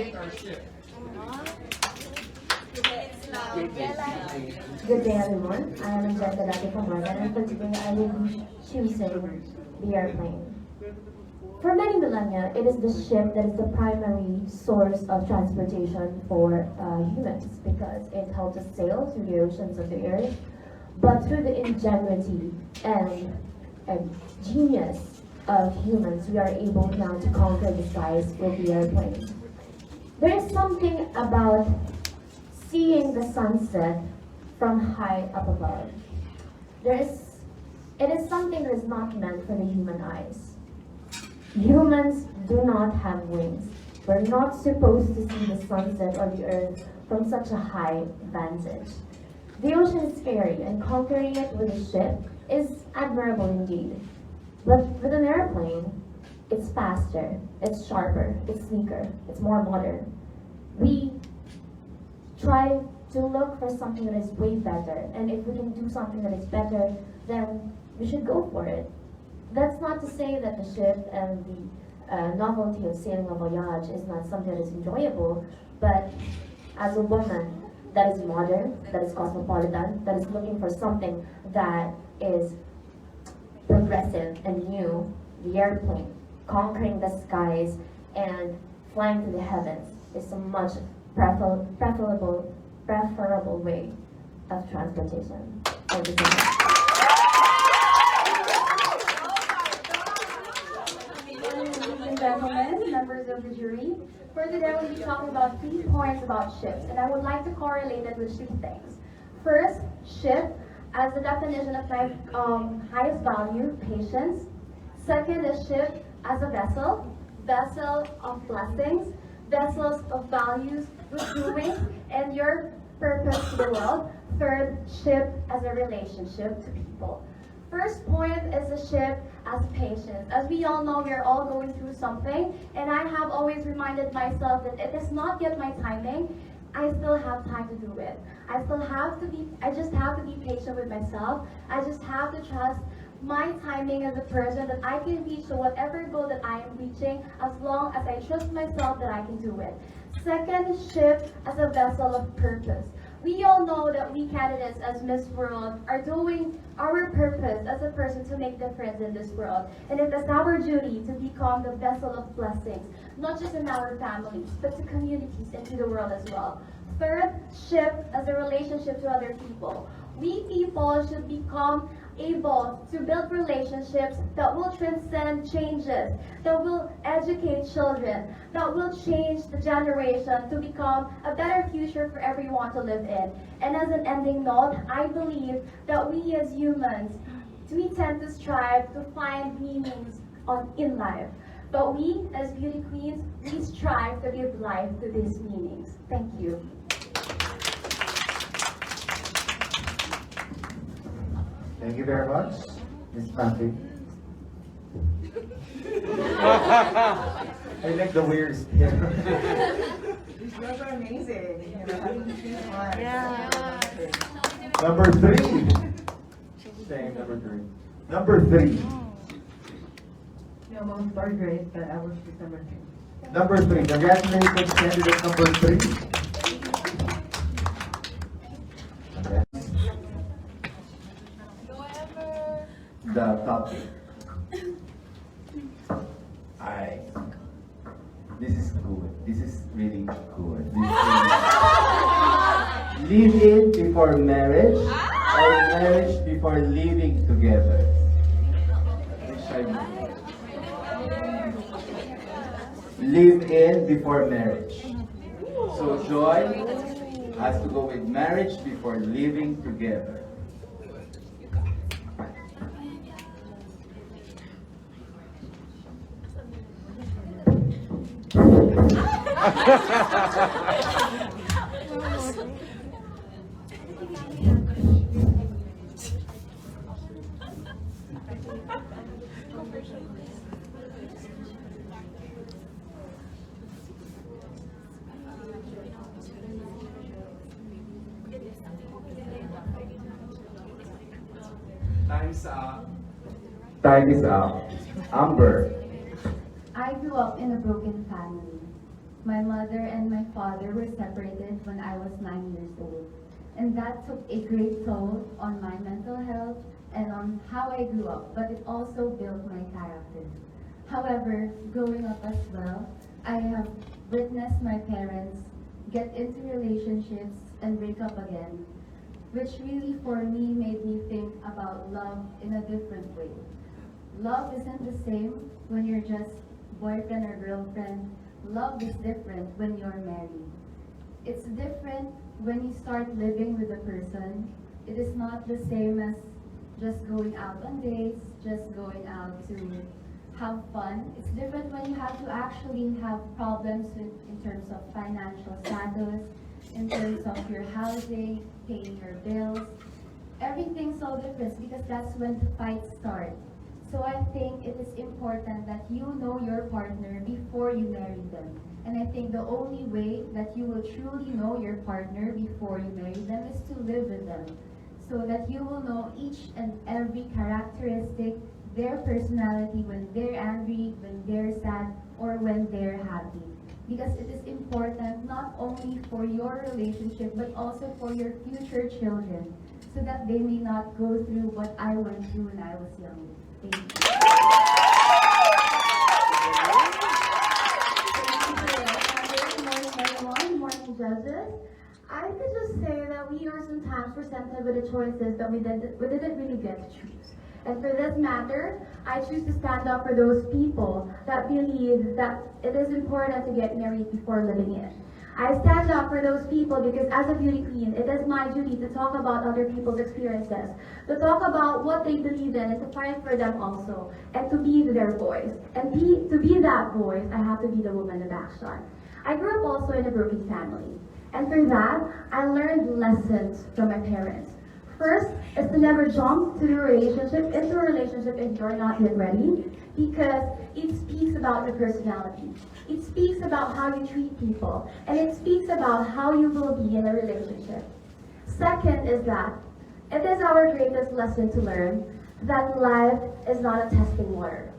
Good day, everyone. I am Angelica Dati Camarga, and for today I will be choosing the airplane. For many millennia, it is the ship that is the primary source of transportation for humans because it helps us sail through the oceans of the earth. But through the ingenuity and genius of humans, we are able now to conquer the skies with the airplane. There is something about seeing the sunset from high up above. It is something that is not meant for the human eyes. Humans do not have wings. We're not supposed to see the sunset or the earth from such a high vantage. The ocean is scary, and conquering it with a ship is admirable indeed. But with an airplane, it's faster, it's sharper, it's sleeker, it's more modern. We try to look for something that is way better, and if we can do something that is better, then we should go for it. That's not to say that the ship and the novelty of sailing a voyage is not something that is enjoyable, but as a woman that is modern, that is cosmopolitan, that is looking for something that is progressive and new, the airplane, conquering the skies and flying through the heavens is a much preferable way of transportation. Thank you so much. Ladies and gentlemen, members of the jury, for today we'll be talking about 3 points about ships, and I would like to correlate it with 3 things. First, ship, as the definition of my highest value, patience. Second is ship as a vessel of blessings, vessels of values, doing, and your purpose to the world. Third, ship as a relationship to people. First point is the ship as patience. As we all know, we are all going through something, and I have always reminded myself that it is not yet my timing. I still have time to do it. I just have to be patient with myself. I just have to trust my timing as a person that I can reach to whatever goal that I am reaching as long as I trust myself that I can do it. Second, ship as a vessel of purpose. We all know that we candidates as Miss World are doing our purpose as a person to make difference in this world. And it is our duty to become the vessel of blessings, not just in our families, but to communities and to the world as well. Third, ship as a relationship to other people. We people should become able to build relationships that will transcend changes, that will educate children, that will change the generation to become a better future for everyone to live in. And as an ending note, I believe that we as humans, we tend to strive to find meanings in life. But we as beauty queens, we strive to give life to these meanings. Thank you. Thank you very much, Ms. Matthew. I like the weird stare. These girls are amazing. You know, having these fun. Yeah. Number 3. Same, number 3. Number 3. No, I'm on 3rd grade, but I was with number 3. Number 3. Congratulations, candidate number 3. The topic. This is good. This is really good. Live in before marriage or marriage before living together? Which I live in before marriage. So Joy has to go with marriage before living together. Time's up. Time is up. Amber. I grew up in a broken family. My mother and my father were separated when I was 9 years old. And that took a great toll on my mental health and on how I grew up, but it also built my character. However, growing up as well, I have witnessed my parents get into relationships and break up again, which really for me made me think about love in a different way. Love isn't the same when you're just boyfriend or girlfriend. Love is different when you're married. It's different when you start living with a person. It is not the same as just going out on dates, just going out to have fun. It's different when you have to actually have problems in terms of financial status, in terms of your housing, paying your bills. Everything's so different because that's when the fights start. So I think it is important that you know your partner before you marry them. And I think the only way that you will truly know your partner before you marry them is to live with them. So that you will know each and every characteristic, their personality when they're angry, when they're sad, or when they're happy. Because it is important not only for your relationship, but also for your future children, so that they may not go through what I went through when I was young. Thank you. Good morning, everyone. Morning, judges. I could just say that we are sometimes presented with the choices that we didn't really get to choose. And for this matter, I choose to stand up for those people that believe that it is important to get married before living in. I stand up for those people because as a beauty queen, it is my duty to talk about other people's experiences, to talk about what they believe in and to fight for them also, and to be their voice. And to be that voice, I have to be the woman of action. I grew up also in a broken family. And for that, I learned lessons from my parents. First is to never jump into a relationship if you're not yet ready, because it speaks about your personality. It speaks about how you treat people, and it speaks about how you will be in a relationship. Second is that it is our greatest lesson to learn that life is not a testing water.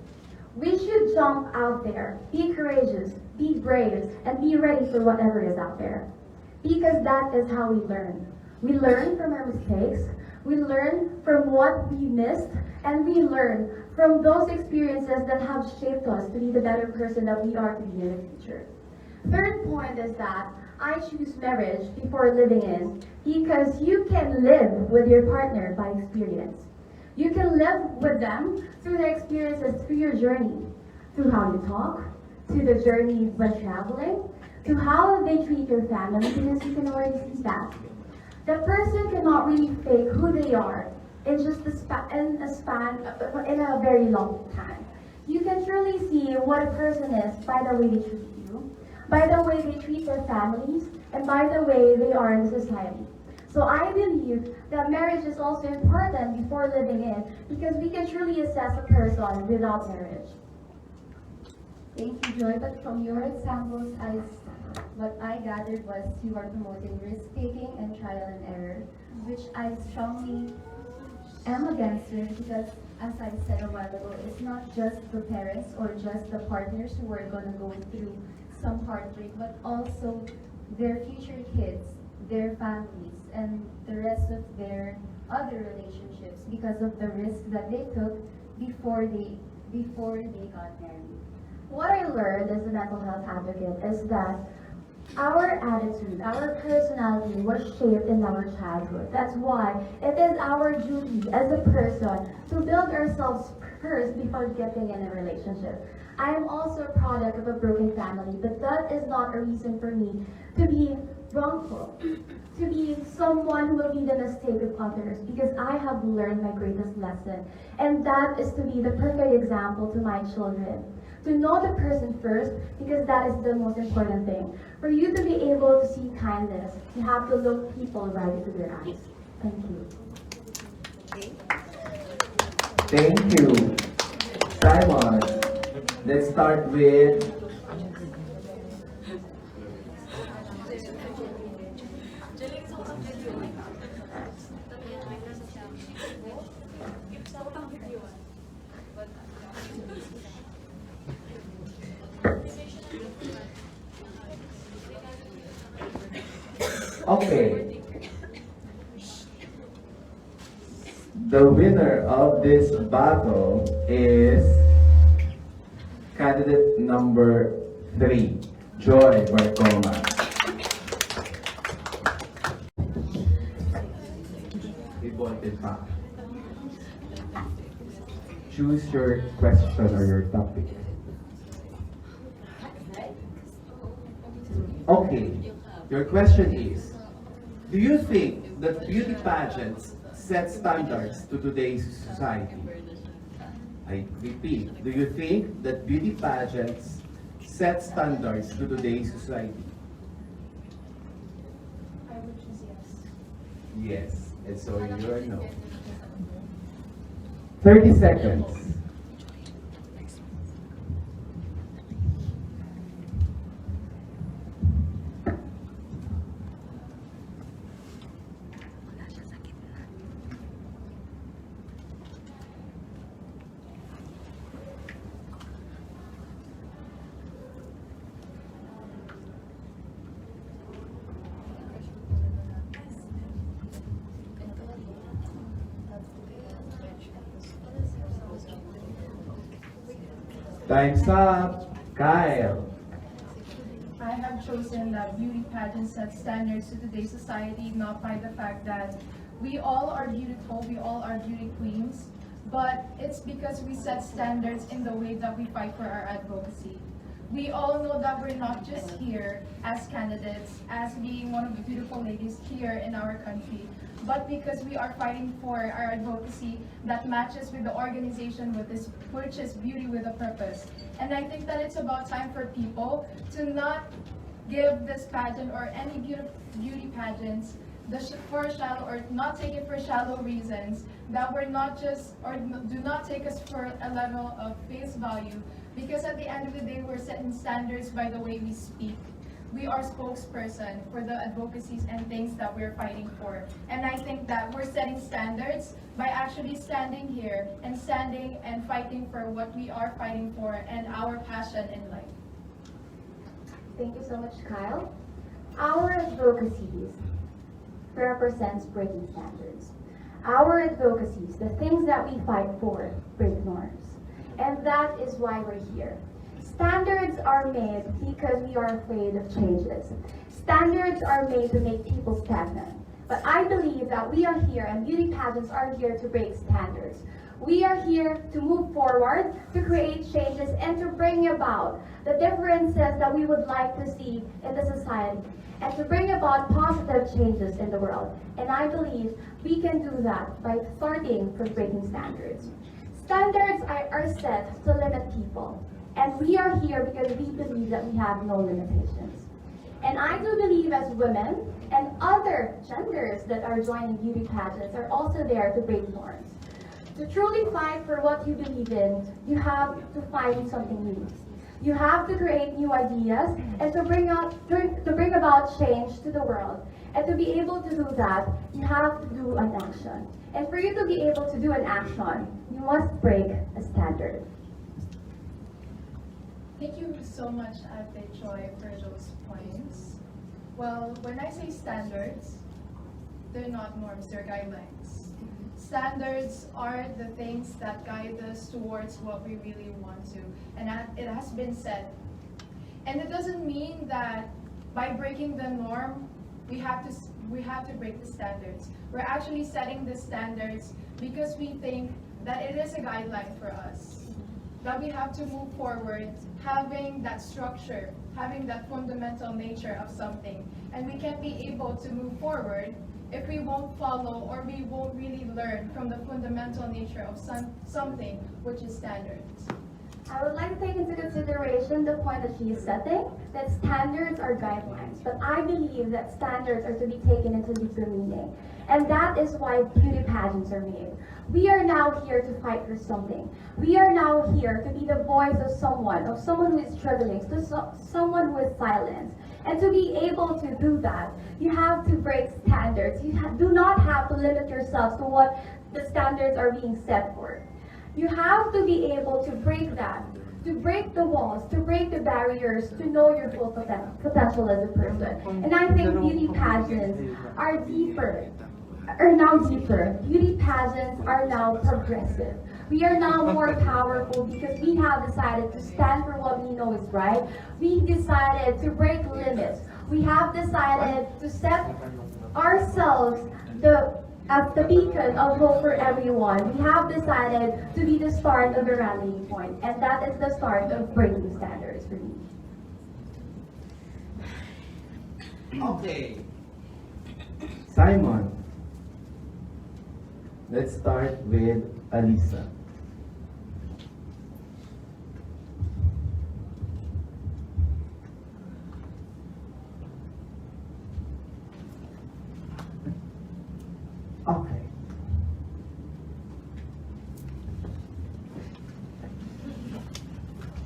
We should jump out there, be courageous, be brave, and be ready for whatever is out there. Because that is how we learn. We learn from our mistakes, we learn from what we missed, and we learn from those experiences that have shaped us to be the better person that we are to be in the future. Third point is that I choose marriage before living in because you can live with your partner by experience. You can live with them through their experiences, through your journey, through how you talk, through the journey when traveling, to how they treat your family, because you can already see that. The person cannot really fake who they are in just in a very long time. You can truly see what a person is by the way they treat you, by the way they treat their families, and by the way they are in society. So I believe that marriage is also important before living in, because we can truly assess a person without marriage. Thank you, Joy. But from your examples, what I gathered was you are promoting risk-taking and trial and error, which I strongly am against it because, as I said a while ago, it's not just the parents or just the partners who are going to go through some heartbreak, but also their future kids, their families, and the rest of their other relationships because of the risk that they took before they got married. What I learned as a mental health advocate is that our attitude, our personality was shaped in our childhood. That's why it is our duty as a person to build ourselves first before getting in a relationship. I am also a product of a broken family, but that is not a reason for me to be wrongful, to be someone who will be the mistake of others, because I have learned my greatest lesson, and that is to be the perfect example to my children. To know the person first, because that is the most important thing. For you to be able to see kindness, you have to look people right into their eyes. Thank you. Thank you. Simon, let's start with Okay. The winner of this battle is candidate number 3, Joy Barcoma. Reported back. Choose your question or your topic. Okay, your question is, do you think that beauty pageants set standards to today's society? I repeat, do you think that beauty pageants set standards to today's society? I would choose yes. Yes, and so you're no. 30 seconds. Time's up. Kyle. I have chosen that beauty pageants set standards to today's society, not by the fact that we all are beautiful, we all are beauty queens, but it's because we set standards in the way that we fight for our advocacy. We all know that we're not just here as candidates, as being one of the beautiful ladies here in our country, but because we are fighting for our advocacy that matches with the organization which is beauty with a purpose. And I think that it's about time for people to not give this pageant or any beauty pageants for shallow, or not take it for shallow reasons, that we're not just, or do not take us for a level of face value, because at the end of the day, we're setting standards by the way we speak. We are spokesperson for the advocacies and things that we're fighting for. And I think that we're setting standards by actually standing here and standing and fighting for what we are fighting for and our passion in life. Thank you so much, Kyle. Our advocacies represents breaking standards. Our advocacies, the things that we fight for, break norms. And that is why we're here. Standards are made because we are afraid of changes. Standards are made to make people stagnant. But I believe that we are here, and beauty pageants are here to break standards. We are here to move forward, to create changes, and to bring about the differences that we would like to see in the society, and to bring about positive changes in the world. And I believe we can do that by starting from breaking standards. Standards are set to limit people, and we are here because we believe that we have no limitations. And I do believe as women and other genders that are joining beauty pageants are also there to break norms. To truly fight for what you believe in, you have to find something new. You have to create new ideas and to bring about change to the world. And to be able to do that, you have to do an action. And for you to be able to do an action, you must break a standard. Thank you so much, Ate Joy, for those points. Well, when I say standards, they're not norms, they're guidelines. Standards are the things that guide us towards what we really want to, and it has been said. And it doesn't mean that by breaking the norm, we have to break the standards. We're actually setting the standards because we think that it is a guideline for us, that we have to move forward, having that structure, having that fundamental nature of something. And we can't be able to move forward if we won't follow or we won't really learn from the fundamental nature of something, which is standards. I would like to take into consideration the point that she is setting, that standards are guidelines, but I believe that standards are to be taken into deeper meaning. And that is why beauty pageants are made. We are now here to fight for something. We are now here to be the voice of someone who is struggling, someone who is silenced. And to be able to do that, you have to break standards. You do not have to limit yourselves to what the standards are being set for. You have to be able to break that to break the walls, to break the barriers, to know your full potential as a person. And I think beauty pageants are now deeper. Beauty pageants are now progressive. We are now more powerful because we have decided to stand for what we know is right. We decided to break limits. We have decided to set ourselves as the beacon of hope for everyone. We have decided to be the start of a rallying point, and that is the start of breaking standards for me. Okay. Simon. Let's start with Alisa. Okay.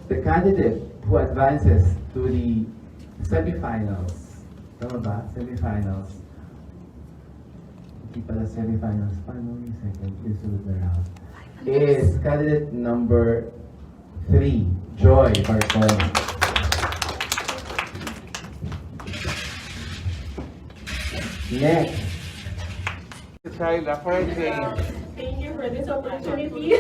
The candidate who advances to the semifinals, tama ba? Semifinals. Hindi pala semifinals. Paano yung second? Isunod na round. Is candidate number 3, Joy Barcoma. Next. Shyla for a change. Thank you for this opportunity.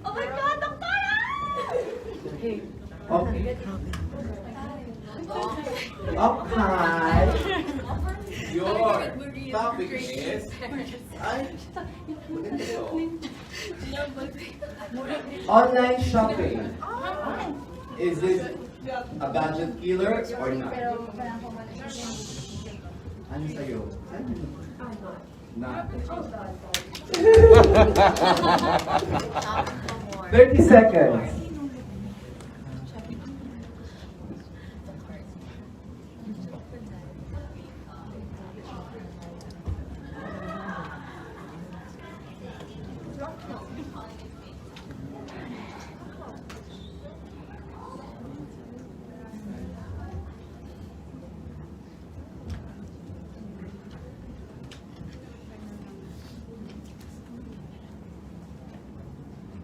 Oh my God, Doctora! Okay. Your topic is online shopping. Is this a budget killer or not? Ano sa'yo? Not. 30 seconds.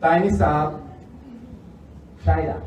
Time is up. Shaila.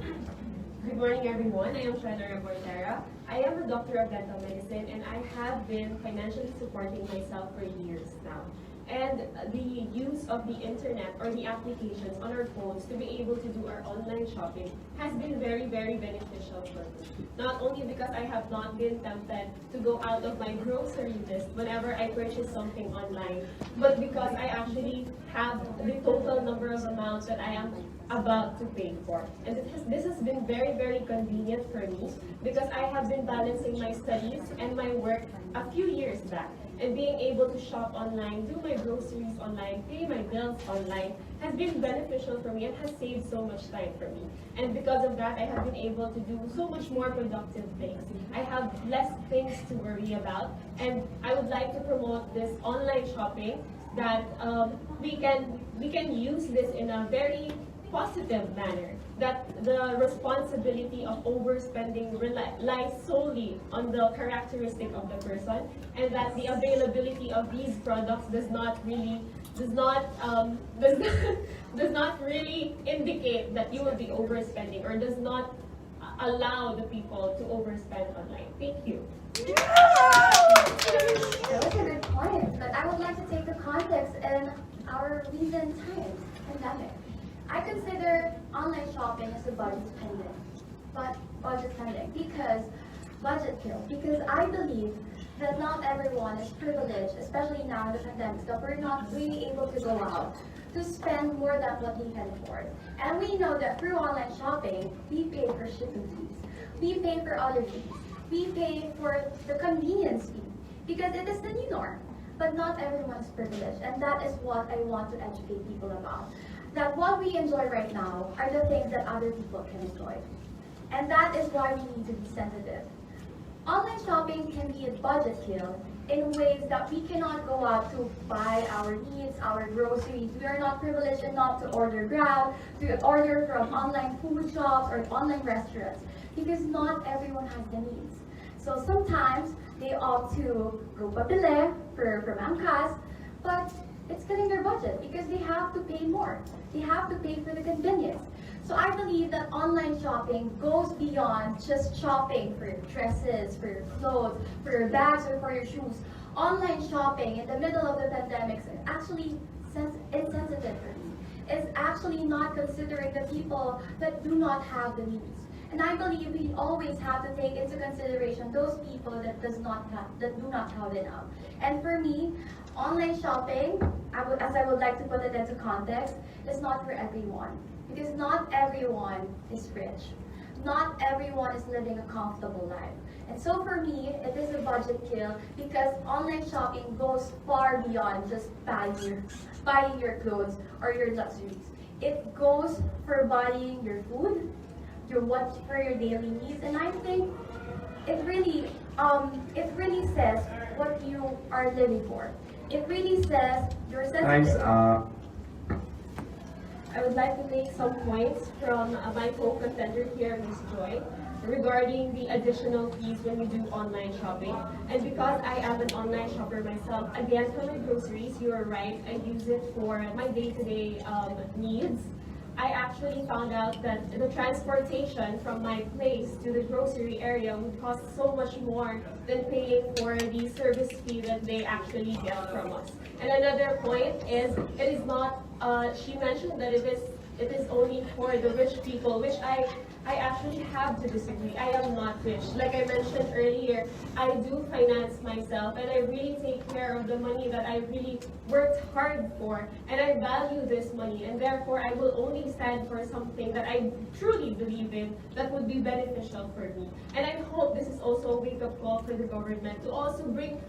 Good morning, everyone. I am Shaila Reportera. I am a doctor of dental medicine, and I have been financially supporting myself for years now. And the use of the internet or the applications on our phones to be able to do our online shopping has been very, very beneficial for me. Not only because I have not been tempted to go out of my grocery list whenever I purchase something online, but because I actually have the total number of amounts that I am about to pay for. And this has been very, very convenient for me because I have been balancing my studies and my work a few years back. And being able to shop online, do my groceries online, pay my bills online has been beneficial for me and has saved so much time for me. And because of that, I have been able to do so much more productive things. I have less things to worry about, and I would like to promote this online shopping that we can use this in a very positive manner, that the responsibility of overspending lies solely on the characteristic of the person, and that the availability of these products does not really indicate that you will be overspending, or does not allow the people to overspend online. Thank you. That was a good point, but I would like to take the context in our recent times, pandemic. I consider online shopping as a budget spending because budget kills. Because I believe that not everyone is privileged, especially now in the pandemic, that we're not really able to go out to spend more than what we can afford. And we know that through online shopping, we pay for shipping fees, we pay for other fees, we pay for the convenience fee, because it is the new norm. But not everyone is privileged, and that is what I want to educate people about. That what we enjoy right now are the things that other people can enjoy. And that is why we need to be sensitive. Online shopping can be a budget kill in ways that we cannot go out to buy our needs, our groceries. We are not privileged enough to order Grab, to order from online food shops or online restaurants, because not everyone has the needs. So sometimes they opt to go pabili for angkas, but it's killing their budget because they have to pay more. They have to pay for the convenience. So I believe that online shopping goes beyond just shopping for your dresses, for your clothes, for your bags, or for your shoes. Online shopping in the middle of the pandemic is actually insensitive for me. It's actually not considering the people that do not have the means. And I believe we always have to take into consideration those people that do not have enough. And for me, online shopping, as I would like to put it into context, is not for everyone. Because not everyone is rich. Not everyone is living a comfortable life. And so for me, it is a budget kill because online shopping goes far beyond just buying your clothes or your luxuries. It goes for buying your food, for your daily needs, and I think it really says what you are living for. It really says your sensitive. Time's up. I would like to make some points from my co-contender here, Ms. Joy, regarding the additional fees when you do online shopping. And because I am an online shopper myself, again, for my groceries, you are right, I use it for my day-to-day needs. I actually found out that the transportation from my place to the grocery area would cost so much more than paying for the service fee that they actually get from us. And another point is, it is not, she mentioned that it is only for the rich people, which I actually have to disagree. I am not rich. Like I mentioned earlier, I do finance myself and I really take care of the money that I really worked hard for, and I value this money, and therefore I will only stand for something that I truly believe in that would be beneficial for me. And I hope this is also a wake-up call for the government to also bring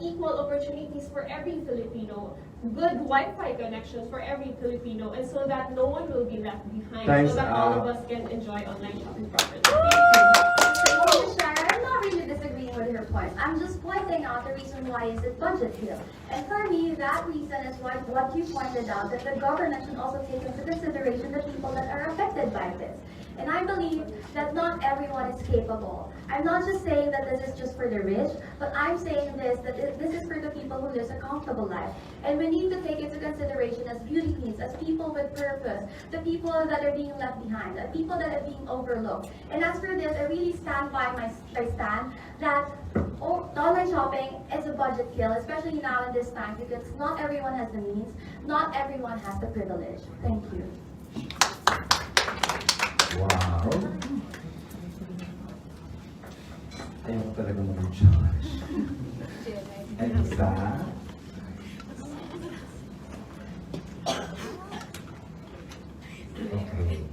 equal opportunities for every Filipino, good Wi-Fi connections for every Filipino, and so that no one will be left behind, so that all of us can enjoy online shopping properly. Thank you, Shara. I'm not really disagreeing with her points. I'm just pointing out the reason why is it budget kill. And for me, that reason is what you pointed out, that the government should also take into consideration the people that are affected by this. And I believe that not everyone is capable. I'm not just saying that this is just for the rich, but I'm saying this, that this is for the people who live a comfortable life. And we need to take into consideration as beauty queens, as people with purpose, the people that are being left behind, the people that are being overlooked. And as for this, I really stand by my stand that online shopping is a budget kill, especially now in this time, because not everyone has the means, not everyone has the privilege. Thank you. Wow. Ayaw ko talaga mag-judge. And isa. Okay.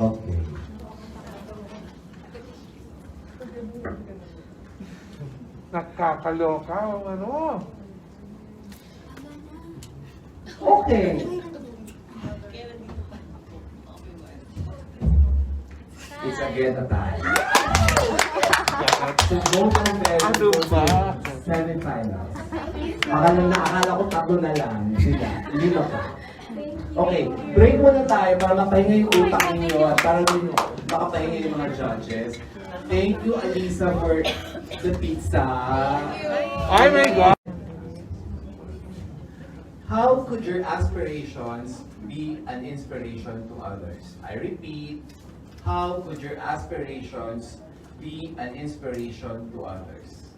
Okay. Nakakaloka o ano? Okay. It's again a tie. So both of them Ano ba? semifinals. Akala ko tatlo na lang sila. Lima pa. Okay, break muna tayo para mapahinga yung utak ninyo at para rin makapahinga yung mga judges. Thank you, Alisa, for the pizza. Oh my God! How could your aspirations be an inspiration to others? I repeat, how could your aspirations be an inspiration to others?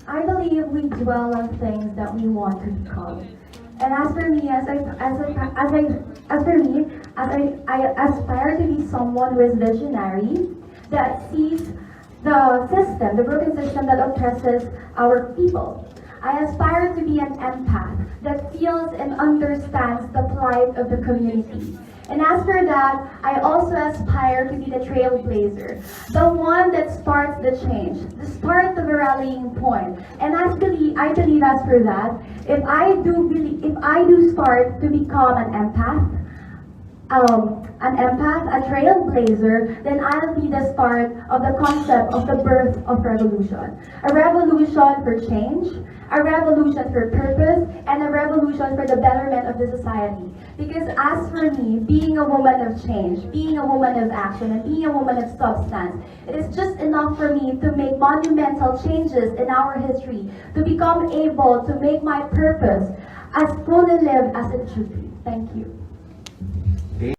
I believe we dwell on things that we want to become. And as for me, as I aspire to be someone who is visionary, that sees the system, the broken system that oppresses our people. I aspire to be an empath that feels and understands the plight of the community. And as for that, I also aspire to be the trailblazer, the one that starts the change, the start the rallying point. And I believe as for that, if I do start to become an empath, a trailblazer, then I'll be the start of the concept of the birth of revolution. A revolution for change, a revolution for purpose, and a revolution for the betterment of the society. Because as for me, being a woman of change, being a woman of action, and being a woman of substance, it is just enough for me to make monumental changes in our history, to become able to make my purpose as fully lived as it should be. Thank you.